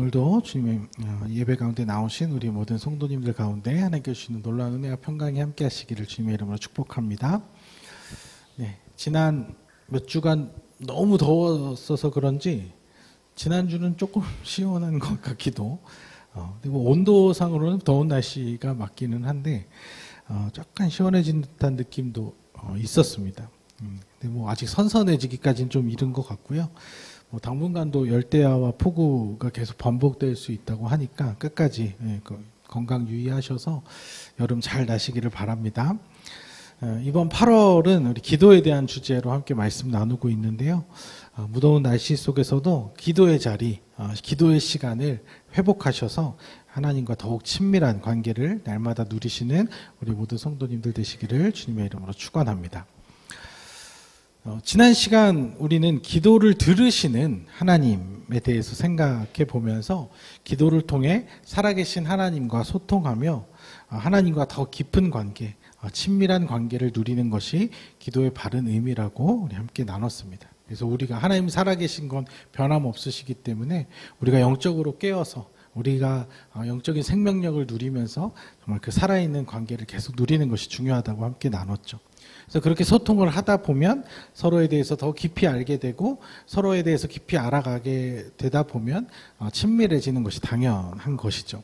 오늘도 주님의 예배 가운데 나오신 우리 모든 성도님들 가운데 하나님께 주시는 놀라운 은혜와 평강이 함께 하시기를 주님의 이름으로 축복합니다. 네, 지난 몇 주간 너무 더웠어서 그런지 지난주는 조금 시원한 것 같기도 그리고 온도상으로는 더운 날씨가 맞기는 한데 약간 시원해진 듯한 느낌도 있었습니다. 근데 뭐 아직 선선해지기까지는 좀 이른 것 같고요. 당분간도 열대야와 폭우가 계속 반복될 수 있다고 하니까 끝까지 건강 유의하셔서 여름 잘 나시기를 바랍니다. 이번 8월은 우리 기도에 대한 주제로 함께 말씀 나누고 있는데요. 무더운 날씨 속에서도 기도의 자리, 기도의 시간을 회복하셔서 하나님과 더욱 친밀한 관계를 날마다 누리시는 우리 모든 성도님들 되시기를 주님의 이름으로 축원합니다. 지난 시간 우리는 기도를 들으시는 하나님에 대해서 생각해 보면서 기도를 통해 살아계신 하나님과 소통하며 하나님과 더 깊은 관계, 친밀한 관계를 누리는 것이 기도의 바른 의미라고 우리 함께 나눴습니다. 그래서 우리가 하나님 살아계신 건 변함없으시기 때문에 우리가 영적으로 깨어서 우리가 영적인 생명력을 누리면서 정말 그 살아있는 관계를 계속 누리는 것이 중요하다고 함께 나눴죠. 그래서 그렇게 소통을 하다 보면 서로에 대해서 더 깊이 알게 되고 서로에 대해서 깊이 알아가게 되다 보면 친밀해지는 것이 당연한 것이죠.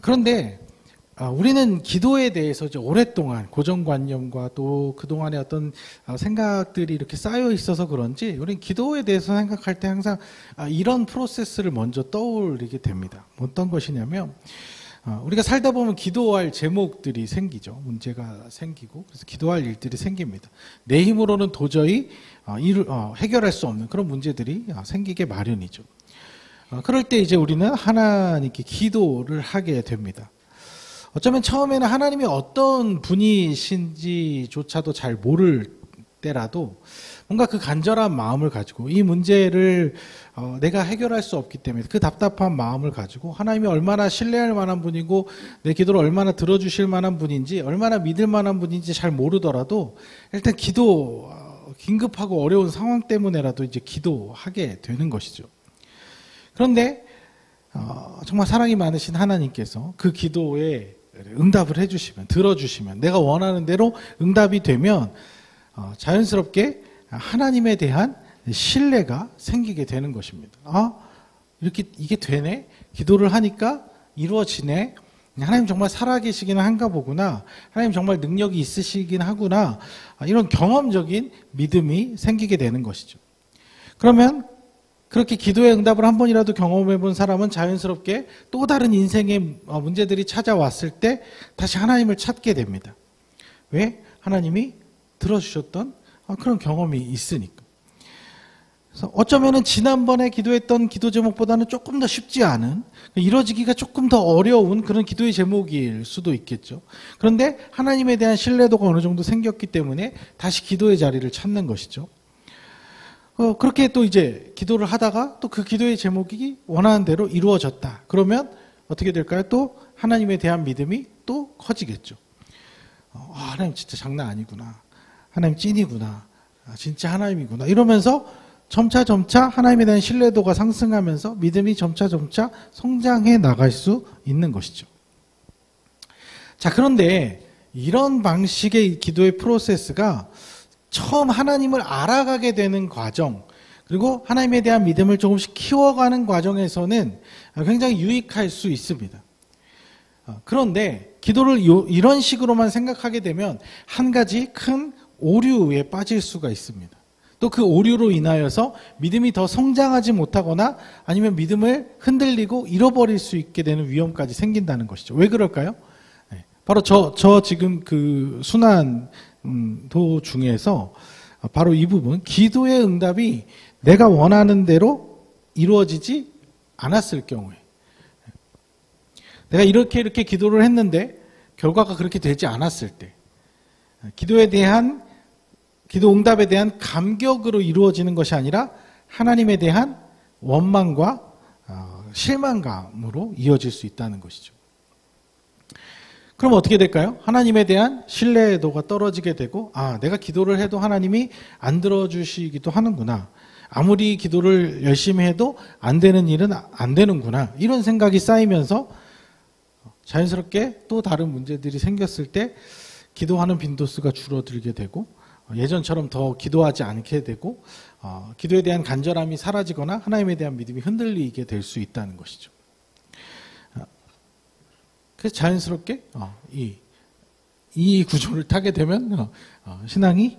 그런데 우리는 기도에 대해서 이제 오랫동안 고정관념과 또 그동안의 어떤 생각들이 이렇게 쌓여 있어서 그런지 우리는 기도에 대해서 생각할 때 항상 이런 프로세스를 먼저 떠올리게 됩니다. 어떤 것이냐면 우리가 살다 보면 기도할 제목들이 생기죠. 문제가 생기고 그래서 기도할 일들이 생깁니다. 내 힘으로는 도저히 해결할 수 없는 그런 문제들이 생기게 마련이죠. 그럴 때 이제 우리는 하나님께 기도를 하게 됩니다. 어쩌면 처음에는 하나님이 어떤 분이신지조차도 잘 모를 때라도 뭔가 그 간절한 마음을 가지고 이 문제를 내가 해결할 수 없기 때문에 그 답답한 마음을 가지고 하나님이 얼마나 신뢰할 만한 분이고 내 기도를 얼마나 들어주실 만한 분인지 얼마나 믿을 만한 분인지 잘 모르더라도 일단 긴급하고 어려운 상황 때문에라도 이제 기도하게 되는 것이죠. 그런데 정말 사랑이 많으신 하나님께서 그 기도에 응답을 해주시면 들어주시면 내가 원하는 대로 응답이 되면 자연스럽게 하나님에 대한 신뢰가 생기게 되는 것입니다. 이렇게 이게 되네? 기도를 하니까 이루어지네? 하나님 정말 살아계시기는 한가 보구나. 하나님 정말 능력이 있으시긴 하구나. 이런 경험적인 믿음이 생기게 되는 것이죠. 그러면 그렇게 기도의 응답을 한 번이라도 경험해 본 사람은 자연스럽게 또 다른 인생의 문제들이 찾아왔을 때 다시 하나님을 찾게 됩니다. 왜? 하나님이 들어주셨던 그런 경험이 있으니까. 그래서 어쩌면은 지난번에 기도했던 기도 제목보다는 조금 더 쉽지 않은, 이루어지기가 조금 더 어려운 그런 기도의 제목일 수도 있겠죠. 그런데 하나님에 대한 신뢰도가 어느 정도 생겼기 때문에 다시 기도의 자리를 찾는 것이죠. 그렇게 또 이제 기도를 하다가 또 그 기도의 제목이 원하는 대로 이루어졌다. 그러면 어떻게 될까요? 또 하나님에 대한 믿음이 또 커지겠죠. 하나님 진짜 장난 아니구나. 하나님 찐이구나. 진짜 하나님이구나. 이러면서 점차 하나님에 대한 신뢰도가 상승하면서 믿음이 점차 성장해 나갈 수 있는 것이죠. 자, 그런데 이런 방식의 기도의 프로세스가 처음 하나님을 알아가게 되는 과정, 그리고 하나님에 대한 믿음을 조금씩 키워가는 과정에서는 굉장히 유익할 수 있습니다. 그런데 기도를 이런 식으로만 생각하게 되면 한 가지 큰 오류에 빠질 수가 있습니다. 또 그 오류로 인하여서 믿음이 더 성장하지 못하거나 아니면 믿음을 흔들리고 잃어버릴 수 있게 되는 위험까지 생긴다는 것이죠. 왜 그럴까요? 바로 저 지금 그 순환도 중에서 바로 이 부분, 기도의 응답이 내가 원하는 대로 이루어지지 않았을 경우에, 내가 이렇게 기도를 했는데 결과가 그렇게 되지 않았을 때, 기도 응답에 대한 감격으로 이루어지는 것이 아니라 하나님에 대한 원망과 실망감으로 이어질 수 있다는 것이죠. 그럼 어떻게 될까요? 하나님에 대한 신뢰도가 떨어지게 되고, 내가 기도를 해도 하나님이 안 들어주시기도 하는구나. 아무리 기도를 열심히 해도 안 되는 일은 안 되는구나. 이런 생각이 쌓이면서 자연스럽게 또 다른 문제들이 생겼을 때 기도하는 빈도수가 줄어들게 되고 예전처럼 더 기도하지 않게 되고 기도에 대한 간절함이 사라지거나 하나님에 대한 믿음이 흔들리게 될 수 있다는 것이죠. 그래서 자연스럽게 이 구조를 타게 되면 신앙이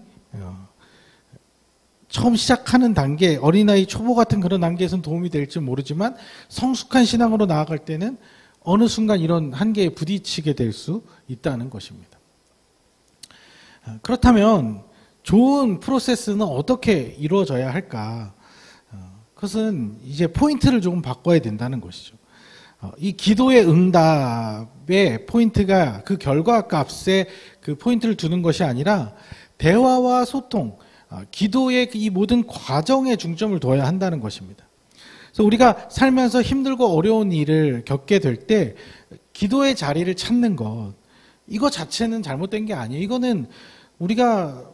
처음 시작하는 단계, 어린아이 초보 같은 그런 단계에서는 도움이 될지 모르지만 성숙한 신앙으로 나아갈 때는 어느 순간 이런 한계에 부딪히게 될 수 있다는 것입니다. 그렇다면 좋은 프로세스는 어떻게 이루어져야 할까? 그것은 이제 포인트를 조금 바꿔야 된다는 것이죠. 이 기도의 응답의 포인트가 그 결과 값에 그 포인트를 두는 것이 아니라 대화와 소통, 기도의 이 모든 과정에 중점을 둬야 한다는 것입니다. 그래서 우리가 살면서 힘들고 어려운 일을 겪게 될 때 기도의 자리를 찾는 것, 이거 자체는 잘못된 게 아니에요. 이거는 우리가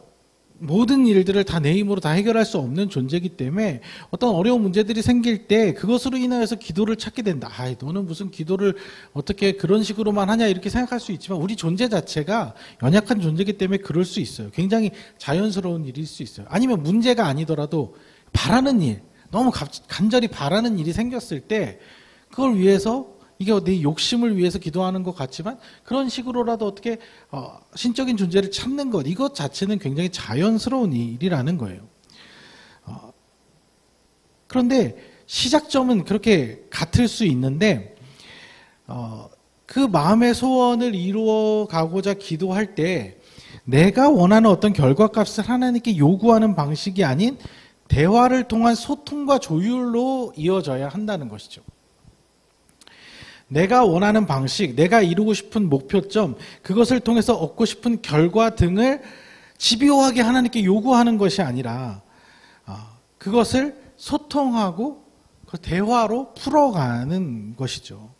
모든 일들을 다 내 힘으로 다 해결할 수 없는 존재이기 때문에 어떤 어려운 문제들이 생길 때 그것으로 인하여서 기도를 찾게 된다. 너는 무슨 기도를 어떻게 그런 식으로만 하냐 이렇게 생각할 수 있지만 우리 존재 자체가 연약한 존재이기 때문에 그럴 수 있어요. 굉장히 자연스러운 일일 수 있어요. 아니면 문제가 아니더라도 바라는 일, 너무 간절히 바라는 일이 생겼을 때 그걸 위해서 이게 내 욕심을 위해서 기도하는 것 같지만 그런 식으로라도 어떻게 신적인 존재를 찾는 것, 이것 자체는 굉장히 자연스러운 일이라는 거예요. 그런데 시작점은 그렇게 같을 수 있는데 그 마음의 소원을 이루어가고자 기도할 때 내가 원하는 어떤 결과값을 하나님께 요구하는 방식이 아닌 대화를 통한 소통과 조율로 이어져야 한다는 것이죠. 내가 원하는 방식, 내가 이루고 싶은 목표점, 그것을 통해서 얻고 싶은 결과 등을 집요하게 하나님께 요구하는 것이 아니라 그것을 소통하고 대화로 풀어가는 것이죠.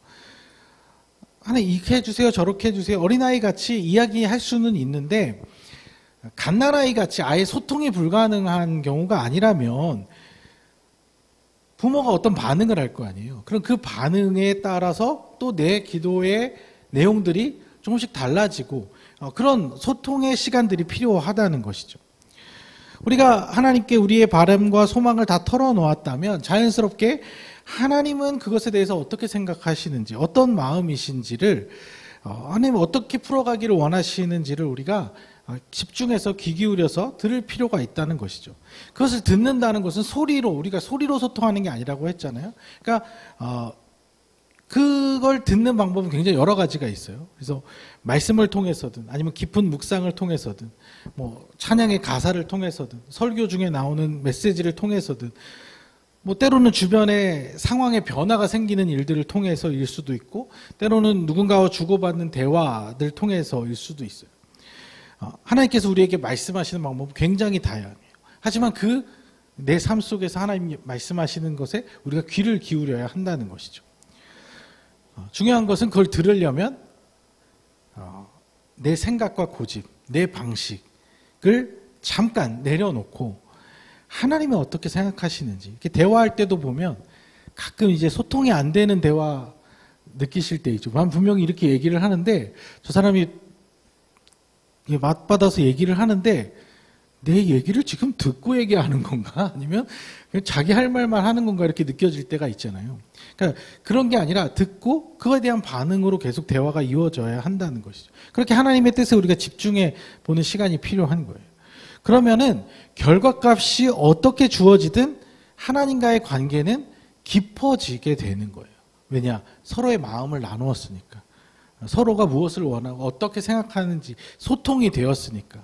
하나님 이렇게 해주세요, 저렇게 해주세요. 어린아이 같이 이야기할 수는 있는데 갓난아이 같이 아예 소통이 불가능한 경우가 아니라면 부모가 어떤 반응을 할 거 아니에요. 그럼 그 반응에 따라서 또 내 기도의 내용들이 조금씩 달라지고 그런 소통의 시간들이 필요하다는 것이죠. 우리가 하나님께 우리의 바람과 소망을 다 털어놓았다면 자연스럽게 하나님은 그것에 대해서 어떻게 생각하시는지, 어떤 마음이신지를 하나님은 어떻게 풀어가기를 원하시는지를 우리가 집중해서 귀 기울여서 들을 필요가 있다는 것이죠. 그것을 듣는다는 것은 소리로, 우리가 소리로 소통하는 게 아니라고 했잖아요. 그러니까 그걸 듣는 방법은 굉장히 여러 가지가 있어요. 그래서 말씀을 통해서든 아니면 깊은 묵상을 통해서든 뭐 찬양의 가사를 통해서든 설교 중에 나오는 메시지를 통해서든 뭐 때로는 주변에 상황의 변화가 생기는 일들을 통해서일 수도 있고 때로는 누군가와 주고받는 대화들 통해서일 수도 있어요. 하나님께서 우리에게 말씀하시는 방법은 굉장히 다양해요. 하지만 내 삶 속에서 하나님이 말씀하시는 것에 우리가 귀를 기울여야 한다는 것이죠. 중요한 것은 그걸 들으려면 내 생각과 고집, 내 방식을 잠깐 내려놓고 하나님이 어떻게 생각하시는지 이렇게 대화할 때도 보면 가끔 이제 소통이 안 되는 대화 느끼실 때 있죠. 난 분명히 이렇게 얘기를 하는데 저 사람이 맞받아서 얘기를 하는데 내 얘기를 지금 듣고 얘기하는 건가? 아니면 그냥 자기 할 말만 하는 건가? 이렇게 느껴질 때가 있잖아요. 그러니까 그런 게 아니라 듣고 그거에 대한 반응으로 계속 대화가 이루어져야 한다는 것이죠. 그렇게 하나님의 뜻에 우리가 집중해 보는 시간이 필요한 거예요. 그러면은 결과값이 어떻게 주어지든 하나님과의 관계는 깊어지게 되는 거예요. 왜냐? 서로의 마음을 나누었으니까. 서로가 무엇을 원하고 어떻게 생각하는지 소통이 되었으니까.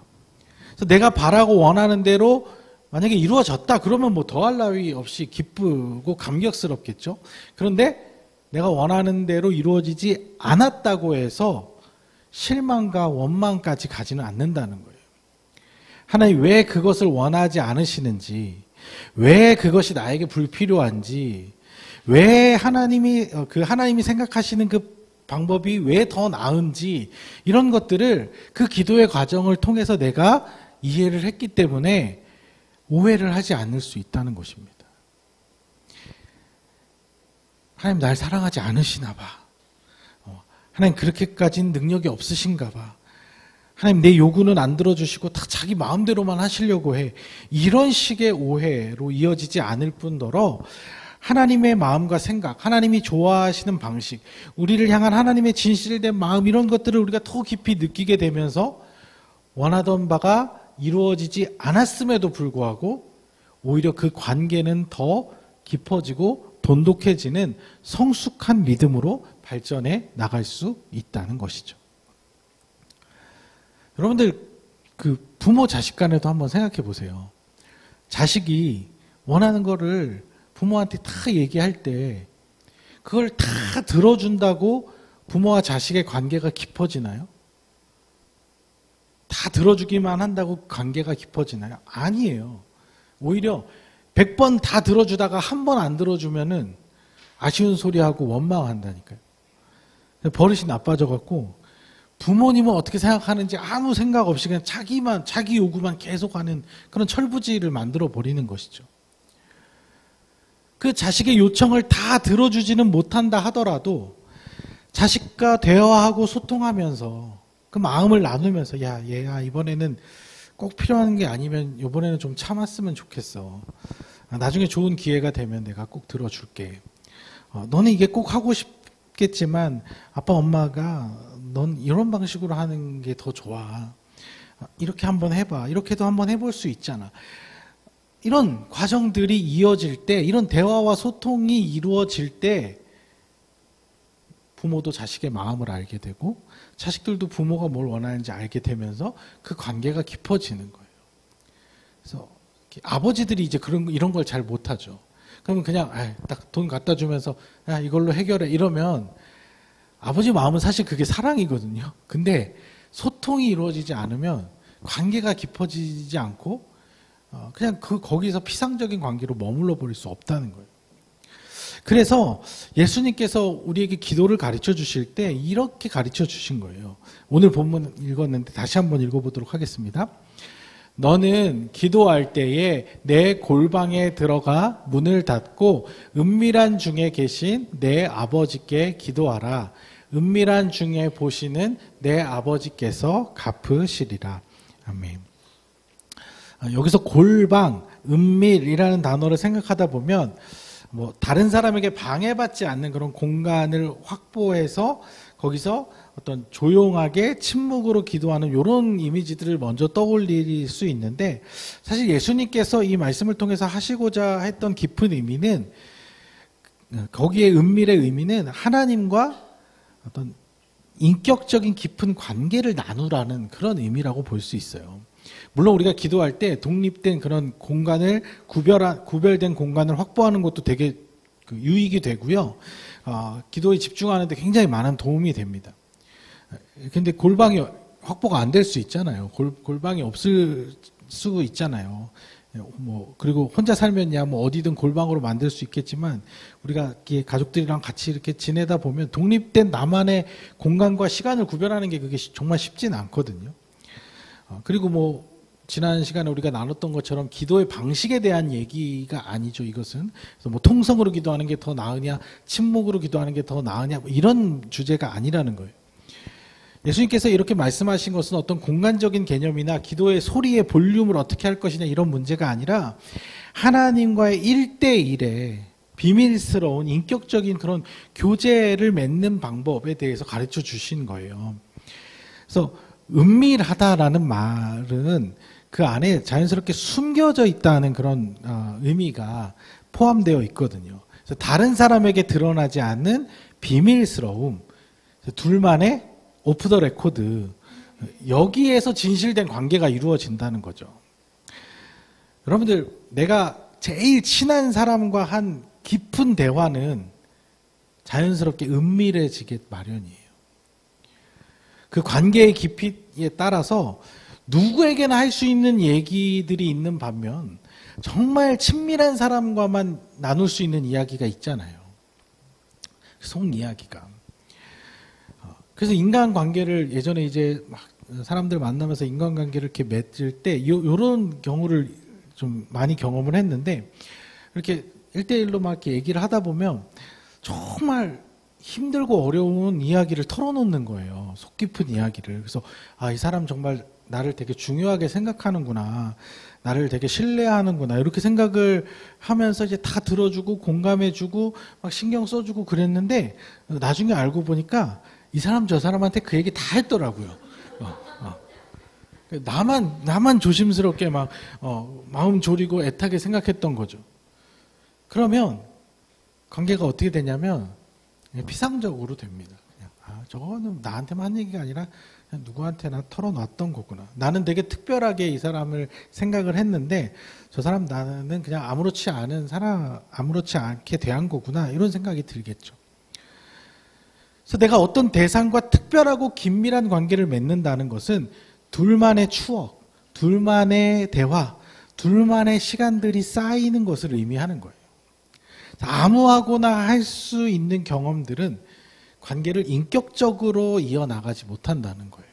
그래서 내가 바라고 원하는 대로 만약에 이루어졌다 그러면 뭐 더할 나위 없이 기쁘고 감격스럽겠죠. 그런데 내가 원하는 대로 이루어지지 않았다고 해서 실망과 원망까지 가지는 않는다는 거예요. 하나님 왜 그것을 원하지 않으시는지, 왜 그것이 나에게 불필요한지, 왜 하나님이 생각하시는 그 방법이 왜 더 나은지 이런 것들을 그 기도의 과정을 통해서 내가 이해를 했기 때문에 오해를 하지 않을 수 있다는 것입니다. 하나님 날 사랑하지 않으시나 봐. 하나님 그렇게까지는 능력이 없으신가 봐. 하나님 내 요구는 안 들어주시고 다 자기 마음대로만 하시려고 해. 이런 식의 오해로 이어지지 않을 뿐더러 하나님의 마음과 생각, 하나님이 좋아하시는 방식, 우리를 향한 하나님의 진실된 마음, 이런 것들을 우리가 더 깊이 느끼게 되면서 원하던 바가 이루어지지 않았음에도 불구하고 오히려 그 관계는 더 깊어지고 돈독해지는 성숙한 믿음으로 발전해 나갈 수 있다는 것이죠. 여러분들 그 부모 자식 간에도 한번 생각해 보세요. 자식이 원하는 거를 부모한테 다 얘기할 때 그걸 다 들어준다고 부모와 자식의 관계가 깊어지나요? 다 들어주기만 한다고 관계가 깊어지나요? 아니에요. 오히려 100번 다 들어주다가 한 번 안 들어주면은 아쉬운 소리하고 원망한다니까요. 버릇이 나빠져갖고 부모님은 어떻게 생각하는지 아무 생각 없이 그냥 자기 요구만 계속하는 그런 철부지를 만들어 버리는 것이죠. 그 자식의 요청을 다 들어주지는 못한다 하더라도 자식과 대화하고 소통하면서 그 마음을 나누면서 야 얘야 이번에는 꼭 필요한 게 아니면 이번에는 좀 참았으면 좋겠어. 나중에 좋은 기회가 되면 내가 꼭 들어줄게. 너는 이게 꼭 하고 싶겠지만 아빠 엄마가 넌 이런 방식으로 하는 게 더 좋아. 이렇게 한번 해봐. 이렇게도 한번 해볼 수 있잖아. 이런 과정들이 이어질 때, 이런 대화와 소통이 이루어질 때 부모도 자식의 마음을 알게 되고 자식들도 부모가 뭘 원하는지 알게 되면서 그 관계가 깊어지는 거예요. 그래서 아버지들이 이제 이런 걸 잘 못하죠. 그러면 그냥 딱 돈 갖다 주면서 야 이걸로 해결해 이러면 아버지 마음은 사실 그게 사랑이거든요. 근데 소통이 이루어지지 않으면 관계가 깊어지지 않고 그냥 거기서 피상적인 관계로 머물러 버릴 수 없다는 거예요. 그래서 예수님께서 우리에게 기도를 가르쳐 주실 때 이렇게 가르쳐 주신 거예요. 오늘 본문 읽었는데 다시 한번 읽어보도록 하겠습니다. 너는 기도할 때에 내 골방에 들어가 문을 닫고 은밀한 중에 계신 내 아버지께 기도하라. 은밀한 중에 보시는 내 아버지께서 갚으시리라. 아멘. 여기서 골방, 은밀이라는 단어를 생각하다 보면 다른 사람에게 방해받지 않는 그런 공간을 확보해서 거기서 어떤 조용하게 침묵으로 기도하는 이런 이미지들을 먼저 떠올릴 수 있는데 사실 예수님께서 이 말씀을 통해서 하시고자 했던 깊은 의미는 거기에 은밀의 의미는 하나님과 어떤 인격적인 깊은 관계를 나누라는 그런 의미라고 볼 수 있어요. 물론 우리가 기도할 때 독립된 그런 공간을 구별된 공간을 확보하는 것도 되게 유익이 되고요. 기도에 집중하는 데 굉장히 많은 도움이 됩니다. 근데 골방이 확보가 안 될 수 있잖아요. 골방이 없을 수 있잖아요. 그리고 혼자 살면야 어디든 골방으로 만들 수 있겠지만 우리가 가족들이랑 같이 이렇게 지내다 보면 독립된 나만의 공간과 시간을 구별하는 게 그게 정말 쉽지는 않거든요. 그리고 지난 시간에 우리가 나눴던 것처럼 기도의 방식에 대한 얘기가 아니죠. 이것은 그래서 통성으로 기도하는 게 더 나으냐, 침묵으로 기도하는 게 더 나으냐 이런 주제가 아니라는 거예요. 예수님께서 이렇게 말씀하신 것은 어떤 공간적인 개념이나 기도의 소리의 볼륨을 어떻게 할 것이냐 이런 문제가 아니라 하나님과의 1대1의 비밀스러운 인격적인 그런 교제를 맺는 방법에 대해서 가르쳐 주신 거예요. 그래서 은밀하다라는 말은 그 안에 자연스럽게 숨겨져 있다는 그런 의미가 포함되어 있거든요. 그래서 다른 사람에게 드러나지 않는 비밀스러움, 둘만의 오프 더 레코드, 여기에서 진실된 관계가 이루어진다는 거죠. 여러분들, 내가 제일 친한 사람과 한 깊은 대화는 자연스럽게 은밀해지게 마련이에요. 그 관계의 깊이에 따라서 누구에게나 할 수 있는 얘기들이 있는 반면 정말 친밀한 사람과만 나눌 수 있는 이야기가 있잖아요. 속 이야기가. 그래서 인간관계를 예전에 이제 막 사람들 만나면서 인간관계를 이렇게 맺을 때 요런 경우를 좀 많이 경험을 했는데 이렇게 1대1로 막 이렇게 얘기를 하다 보면 정말 힘들고 어려운 이야기를 털어놓는 거예요. 속 깊은 이야기를. 그래서 이 사람 정말 나를 되게 중요하게 생각하는구나. 나를 되게 신뢰하는구나. 이렇게 생각을 하면서 이제 다 들어주고 공감해주고 막 신경 써주고 그랬는데 나중에 알고 보니까 이 사람 저 사람한테 그 얘기 다 했더라고요. 나만 조심스럽게 막 마음 졸이고 애타게 생각했던 거죠. 그러면 관계가 어떻게 되냐면 피상적으로 됩니다. 그냥 저거는 나한테만 한 얘기가 아니라 그냥 누구한테나 털어놨던 거구나. 나는 되게 특별하게 이 사람을 생각을 했는데 저 사람 나는 그냥 아무렇지 않게 대한 거구나. 이런 생각이 들겠죠. 그래서 내가 어떤 대상과 특별하고 긴밀한 관계를 맺는다는 것은 둘만의 추억, 둘만의 대화, 둘만의 시간들이 쌓이는 것을 의미하는 거예요. 아무하고나 할 수 있는 경험들은 관계를 인격적으로 이어나가지 못한다는 거예요.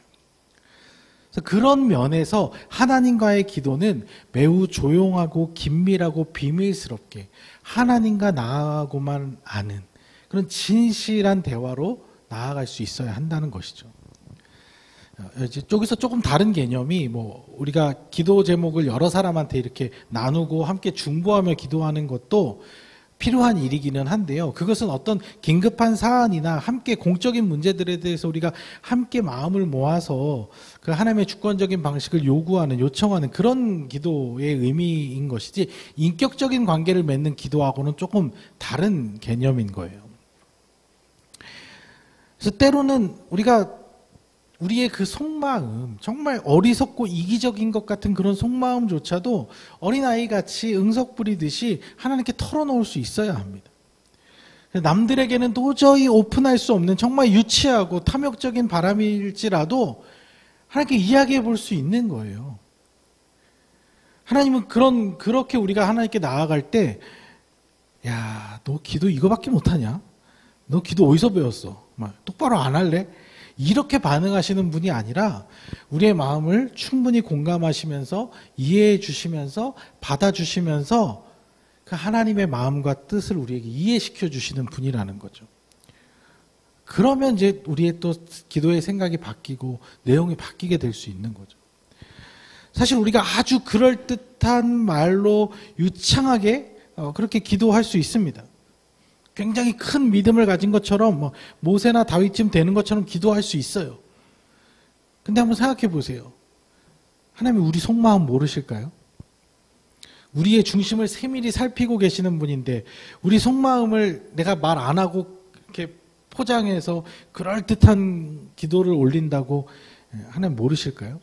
그래서 그런 면에서 하나님과의 기도는 매우 조용하고 긴밀하고 비밀스럽게 하나님과 나하고만 아는 그런 진실한 대화로 나아갈 수 있어야 한다는 것이죠. 여기서 조금 다른 개념이 우리가 기도 제목을 여러 사람한테 이렇게 나누고 함께 중보하며 기도하는 것도 필요한 일이기는 한데요. 그것은 어떤 긴급한 사안이나 함께 공적인 문제들에 대해서 우리가 함께 마음을 모아서 그 하나님의 주권적인 방식을 요청하는 그런 기도의 의미인 것이지 인격적인 관계를 맺는 기도하고는 조금 다른 개념인 거예요. 그래서 때로는 우리의 그 속마음, 정말 어리석고 이기적인 것 같은 그런 속마음조차도 어린아이같이 응석 부리듯이 하나님께 털어놓을 수 있어야 합니다. 남들에게는 도저히 오픈할 수 없는 정말 유치하고 탐욕적인 바람일지라도 하나님께 이야기해 볼 수 있는 거예요. 하나님은 그렇게 우리가 하나님께 나아갈 때, 야, 너 기도 이거밖에 못하냐? 너 기도 어디서 배웠어? 똑바로 안 할래? 이렇게 반응하시는 분이 아니라 우리의 마음을 충분히 공감하시면서 이해해 주시면서 받아주시면서 그 하나님의 마음과 뜻을 우리에게 이해시켜 주시는 분이라는 거죠. 그러면 이제 우리의 또 기도의 생각이 바뀌고 내용이 바뀌게 될 수 있는 거죠. 사실 우리가 아주 그럴듯한 말로 유창하게 그렇게 기도할 수 있습니다. 굉장히 큰 믿음을 가진 것처럼 모세나 다윗쯤 되는 것처럼 기도할 수 있어요. 근데 한번 생각해 보세요. 하나님이 우리 속마음 모르실까요? 우리의 중심을 세밀히 살피고 계시는 분인데 우리 속마음을 내가 말 안 하고 이렇게 포장해서 그럴듯한 기도를 올린다고 하나님 모르실까요?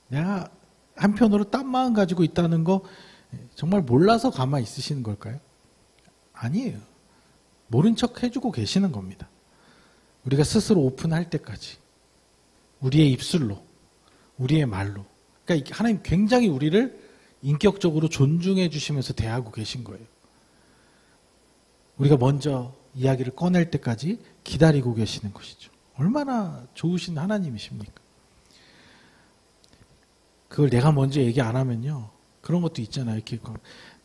내가 한편으로 딴 마음 가지고 있다는 거 정말 몰라서 가만히 있으시는 걸까요? 아니에요. 모른 척 해주고 계시는 겁니다. 우리가 스스로 오픈할 때까지 우리의 입술로 우리의 말로 그러니까 하나님 굉장히 우리를 인격적으로 존중해 주시면서 대하고 계신 거예요. 우리가 먼저 이야기를 꺼낼 때까지 기다리고 계시는 것이죠. 얼마나 좋으신 하나님이십니까? 그걸 내가 먼저 얘기 안 하면요. 그런 것도 있잖아요. 이렇게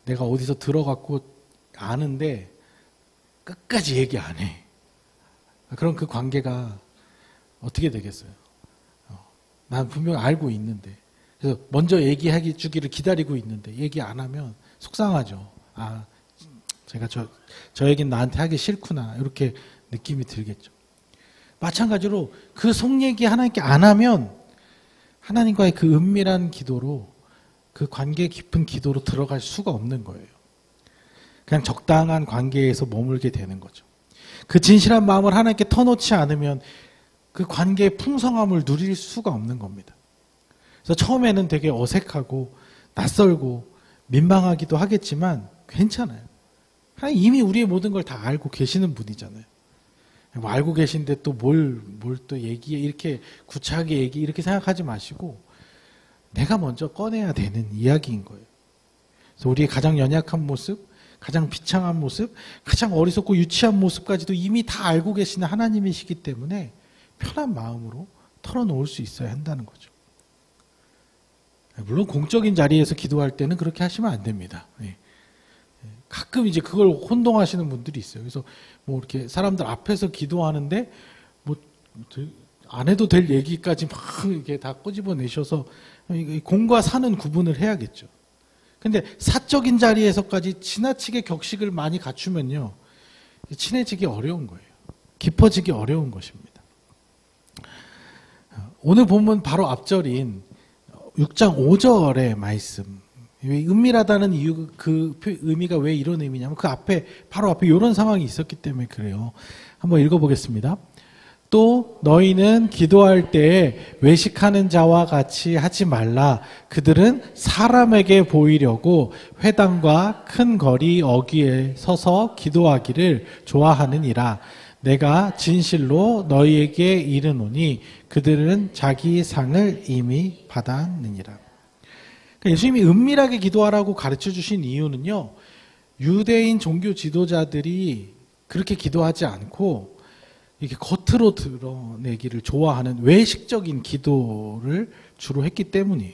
내가 어디서 들어갔고 아는데 끝까지 얘기 안 해. 그럼 그 관계가 어떻게 되겠어요? 난 분명 알고 있는데. 그래서 먼저 얘기하기 주기를 기다리고 있는데 얘기 안 하면 속상하죠. 제가 저 얘기는 나한테 하기 싫구나. 이렇게 느낌이 들겠죠. 마찬가지로 그 속 얘기 하나님께 안 하면 하나님과의 그 은밀한 기도로 그 관계 깊은 기도로 들어갈 수가 없는 거예요. 그냥 적당한 관계에서 머물게 되는 거죠. 그 진실한 마음을 하나님께 터놓지 않으면 그 관계의 풍성함을 누릴 수가 없는 겁니다. 그래서 처음에는 되게 어색하고 낯설고 민망하기도 하겠지만 괜찮아요. 하나님 이미 우리의 모든 걸 다 알고 계시는 분이잖아요. 알고 계신데 또 뭘 또 얘기해 이렇게 구차하게 이렇게 생각하지 마시고 내가 먼저 꺼내야 되는 이야기인 거예요. 그래서 우리의 가장 연약한 모습, 가장 비창한 모습, 가장 어리석고 유치한 모습까지도 이미 다 알고 계시는 하나님이시기 때문에 편한 마음으로 털어놓을 수 있어야 한다는 거죠. 물론 공적인 자리에서 기도할 때는 그렇게 하시면 안 됩니다. 가끔 이제 그걸 혼동하시는 분들이 있어요. 그래서 뭐 이렇게 사람들 앞에서 기도하는데 뭐 안 해도 될 얘기까지 막 이렇게 다 꼬집어내셔서 공과 사는 구분을 해야겠죠. 근데 사적인 자리에서까지 지나치게 격식을 많이 갖추면요, 친해지기 어려운 거예요. 깊어지기 어려운 것입니다. 오늘 본문 바로 앞절인 6장 5절의 말씀, 왜 은밀하다는 이유, 그 의미가 왜 이런 의미냐면 그 앞에, 바로 앞에 이런 상황이 있었기 때문에 그래요. 한번 읽어보겠습니다. 또 너희는 기도할 때에 외식하는 자와 같이 하지 말라. 그들은 사람에게 보이려고 회당과 큰 거리 어귀에 서서 기도하기를 좋아하느니라. 내가 진실로 너희에게 이르노니 그들은 자기 상을 이미 받았느니라. 그러니까 예수님이 은밀하게 기도하라고 가르쳐 주신 이유는요, 유대인 종교 지도자들이 그렇게 기도하지 않고 이렇게 겉으로 드러내기를 좋아하는 외식적인 기도를 주로 했기 때문이에요.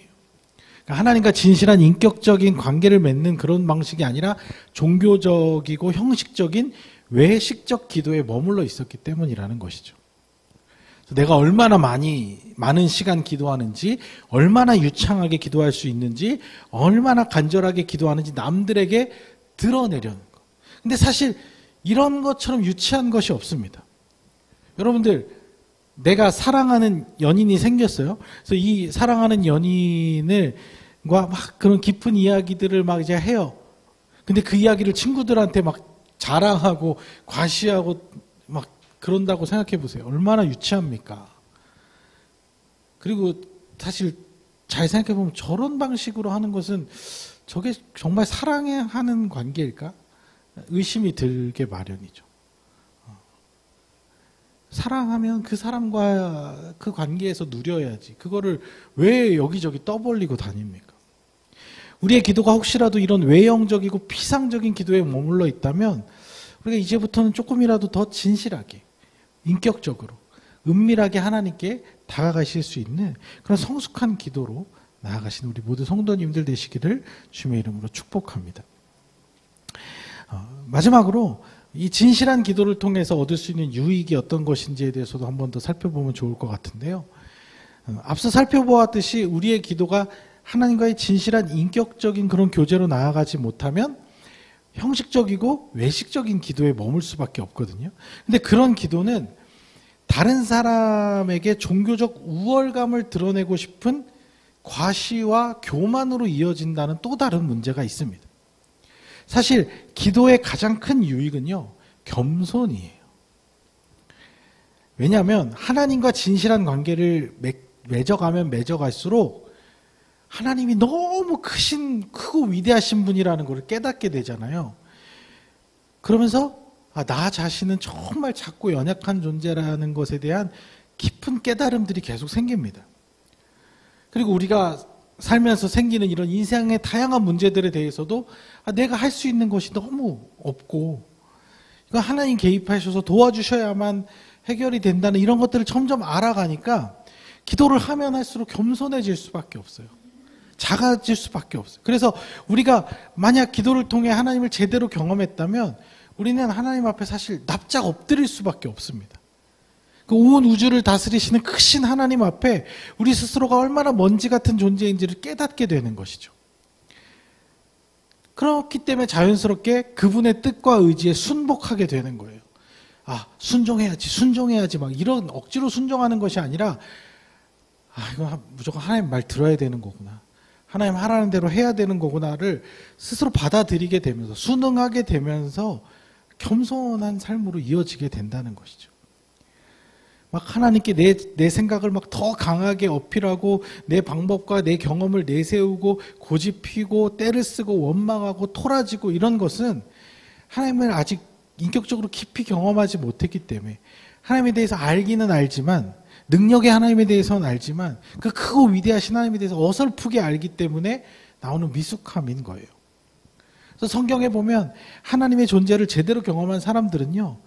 그러니까 하나님과 진실한 인격적인 관계를 맺는 그런 방식이 아니라 종교적이고 형식적인 외식적 기도에 머물러 있었기 때문이라는 것이죠. 내가 얼마나 많은 시간 기도하는지, 얼마나 유창하게 기도할 수 있는지, 얼마나 간절하게 기도하는지 남들에게 드러내려는 것. 근데 사실 이런 것처럼 유치한 것이 없습니다. 여러분들, 내가 사랑하는 연인이 생겼어요. 그래서 이 사랑하는 연인과 막 그런 깊은 이야기들을 막 이제 해요. 근데 그 이야기를 친구들한테 막 자랑하고 과시하고 막 그런다고 생각해 보세요. 얼마나 유치합니까? 그리고 사실 잘 생각해 보면 저런 방식으로 하는 것은 저게 정말 사랑하는 관계일까? 의심이 들게 마련이죠. 사랑하면 그 사람과 그 관계에서 누려야지. 그거를 왜 여기저기 떠벌리고 다닙니까? 우리의 기도가 혹시라도 이런 외형적이고 피상적인 기도에 머물러 있다면 우리가 이제부터는 조금이라도 더 진실하게, 인격적으로, 은밀하게 하나님께 다가가실 수 있는 그런 성숙한 기도로 나아가시는 우리 모두 성도님들 되시기를 주님의 이름으로 축복합니다. 마지막으로 이 진실한 기도를 통해서 얻을 수 있는 유익이 어떤 것인지에 대해서도 한 번 더 살펴보면 좋을 것 같은데요. 앞서 살펴보았듯이 우리의 기도가 하나님과의 진실한 인격적인 그런 교제로 나아가지 못하면 형식적이고 외식적인 기도에 머물 수밖에 없거든요. 근데 그런 기도는 다른 사람에게 종교적 우월감을 드러내고 싶은 과시와 교만으로 이어진다는 또 다른 문제가 있습니다. 사실 기도의 가장 큰 유익은요, 겸손이에요. 왜냐하면 하나님과 진실한 관계를 맺어가면 맺어갈수록 하나님이 너무 크고 위대하신 분이라는 걸 깨닫게 되잖아요. 그러면서 나 자신은 정말 작고 연약한 존재라는 것에 대한 깊은 깨달음들이 계속 생깁니다. 그리고 우리가 살면서 생기는 이런 인생의 다양한 문제들에 대해서도 내가 할 수 있는 것이 너무 없고, 이거 하나님 개입하셔서 도와주셔야만 해결이 된다는 이런 것들을 점점 알아가니까 기도를 하면 할수록 겸손해질 수밖에 없어요. 작아질 수밖에 없어요. 그래서 우리가 만약 기도를 통해 하나님을 제대로 경험했다면 우리는 하나님 앞에 사실 납작 엎드릴 수밖에 없습니다. 그 온 우주를 다스리시는 크신 하나님 앞에 우리 스스로가 얼마나 먼지 같은 존재인지를 깨닫게 되는 것이죠. 그렇기 때문에 자연스럽게 그분의 뜻과 의지에 순복하게 되는 거예요. 순종해야지 막 이런 억지로 순종하는 것이 아니라 이거 무조건 하나님 말 들어야 되는 거구나, 하나님 하라는 대로 해야 되는 거구나를 스스로 받아들이게 되면서 순응하게 되면서 겸손한 삶으로 이어지게 된다는 것이죠. 막 하나님께 내 생각을 막 더 강하게 어필하고 내 방법과 내 경험을 내세우고 고집피고 때를 쓰고 원망하고 토라지고 이런 것은 하나님을 아직 인격적으로 깊이 경험하지 못했기 때문에, 하나님에 대해서 알기는 알지만, 능력의 하나님에 대해서는 알지만 그 크고 위대하신 하나님에 대해서 어설프게 알기 때문에 나오는 미숙함인 거예요. 그래서 성경에 보면 하나님의 존재를 제대로 경험한 사람들은요,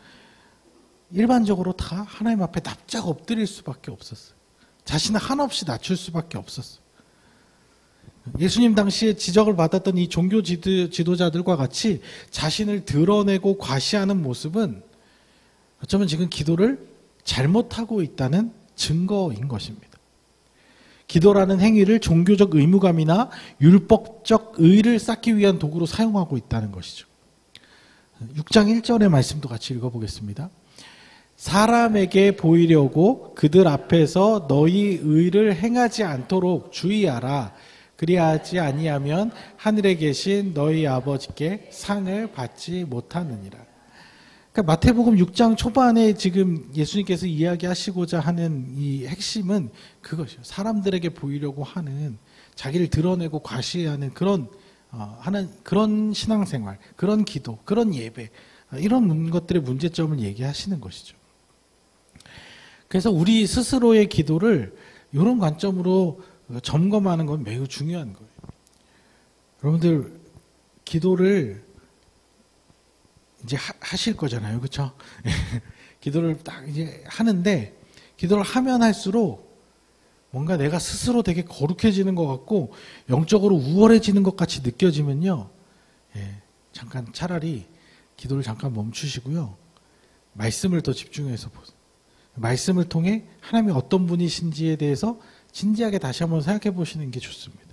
일반적으로 다 하나님 앞에 납작 엎드릴 수밖에 없었어요. 자신을 한없이 낮출 수밖에 없었어요. 예수님 당시에 지적을 받았던 이 종교 지도자들과 같이 자신을 드러내고 과시하는 모습은 어쩌면 지금 기도를 잘못하고 있다는 증거인 것입니다. 기도라는 행위를 종교적 의무감이나 율법적 의의를 쌓기 위한 도구로 사용하고 있다는 것이죠. 6장 1절의 말씀도 같이 읽어보겠습니다. 사람에게 보이려고 그들 앞에서 너희 의를 행하지 않도록 주의하라. 그리하지 아니하면 하늘에 계신 너희 아버지께 상을 받지 못하느니라. 그러니까 마태복음 6장 초반에 지금 예수님께서 이야기하시고자 하는 이 핵심은 그것이요. 사람들에게 보이려고 하는, 자기를 드러내고 과시하는 그런 신앙생활, 그런 기도, 그런 예배, 이런 것들의 문제점을 얘기하시는 것이죠. 그래서 우리 스스로의 기도를 이런 관점으로 점검하는 건 매우 중요한 거예요. 여러분들 기도를 이제 하실 거잖아요, 그렇죠? 기도를 딱 이제 하는데 기도를 하면 할수록 뭔가 내가 스스로 되게 거룩해지는 것 같고 영적으로 우월해지는 것 같이 느껴지면요, 잠깐 차라리 기도를 잠깐 멈추시고요, 말씀을 더 집중해서 보세요. 말씀을 통해 하나님이 어떤 분이신지에 대해서 진지하게 다시 한번 생각해 보시는 게 좋습니다.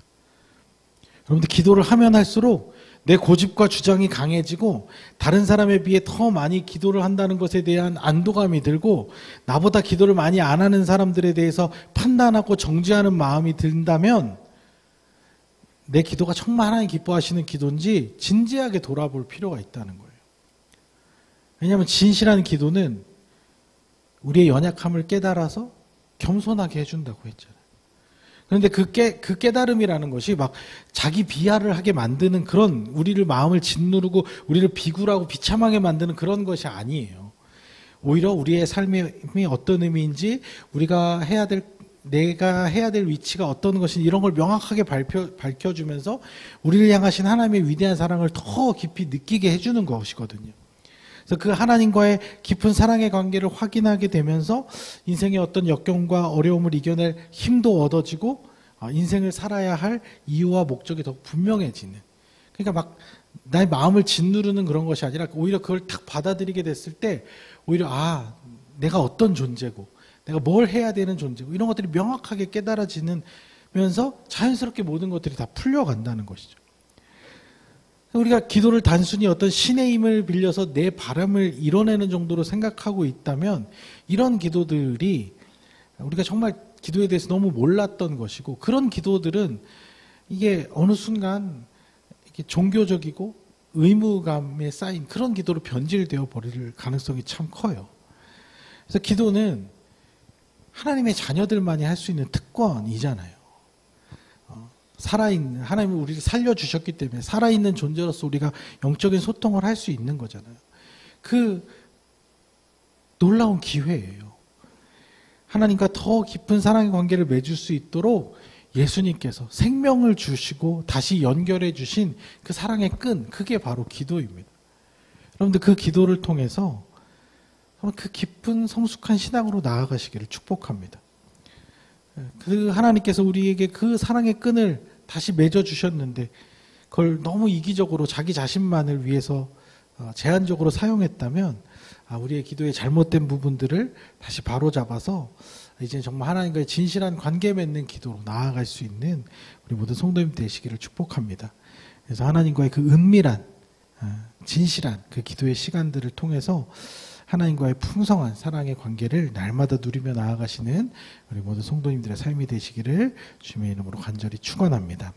여러분들 기도를 하면 할수록 내 고집과 주장이 강해지고 다른 사람에 비해 더 많이 기도를 한다는 것에 대한 안도감이 들고 나보다 기도를 많이 안 하는 사람들에 대해서 판단하고 정죄하는 마음이 든다면 내 기도가 정말 하나님 기뻐하시는 기도인지 진지하게 돌아볼 필요가 있다는 거예요. 왜냐하면 진실한 기도는 우리의 연약함을 깨달아서 겸손하게 해준다고 했잖아요. 그런데 그 깨달음이라는 것이 막 자기 비하를 하게 만드는 그런, 우리를 마음을 짓누르고 우리를 비굴하고 비참하게 만드는 그런 것이 아니에요. 오히려 우리의 삶이 어떤 의미인지, 내가 해야 될 위치가 어떤 것인지 이런 걸 명확하게 밝혀주면서 우리를 향하신 하나님의 위대한 사랑을 더 깊이 느끼게 해주는 것이거든요. 그래서 그 하나님과의 깊은 사랑의 관계를 확인하게 되면서 인생의 어떤 역경과 어려움을 이겨낼 힘도 얻어지고 인생을 살아야 할 이유와 목적이 더 분명해지는, 그러니까 막 나의 마음을 짓누르는 그런 것이 아니라 오히려 그걸 딱 받아들이게 됐을 때 오히려 내가 어떤 존재고 내가 뭘 해야 되는 존재고 이런 것들이 명확하게 깨달아지면서 자연스럽게 모든 것들이 다 풀려간다는 것이죠. 우리가 기도를 단순히 어떤 신의 힘을 빌려서 내 바람을 이뤄내는 정도로 생각하고 있다면 이런 기도들이 우리가 정말 기도에 대해서 너무 몰랐던 것이고, 그런 기도들은 이게 어느 순간 이렇게 종교적이고 의무감에 쌓인 그런 기도로 변질되어 버릴 가능성이 참 커요. 그래서 기도는 하나님의 자녀들만이 할 수 있는 특권이잖아요. 살아있는, 하나님이 우리를 살려주셨기 때문에 살아있는 존재로서 우리가 영적인 소통을 할 수 있는 거잖아요. 그 놀라운 기회예요. 하나님과 더 깊은 사랑의 관계를 맺을 수 있도록 예수님께서 생명을 주시고 다시 연결해 주신 그 사랑의 끈, 그게 바로 기도입니다. 여러분들 그 기도를 통해서 그 깊은 성숙한 신앙으로 나아가시기를 축복합니다. 그 하나님께서 우리에게 그 사랑의 끈을 다시 맺어주셨는데 그걸 너무 이기적으로 자기 자신만을 위해서 제한적으로 사용했다면 우리의 기도의 잘못된 부분들을 다시 바로잡아서 이제 정말 하나님과의 진실한 관계 맺는 기도로 나아갈 수 있는 우리 모든 성도님 되시기를 축복합니다. 그래서 하나님과의 그 은밀한 진실한 그 기도의 시간들을 통해서 하나님과의 풍성한 사랑의 관계를 날마다 누리며 나아가시는 우리 모든 성도님들의 삶이 되시기를 주님의 이름으로 간절히 축원합니다.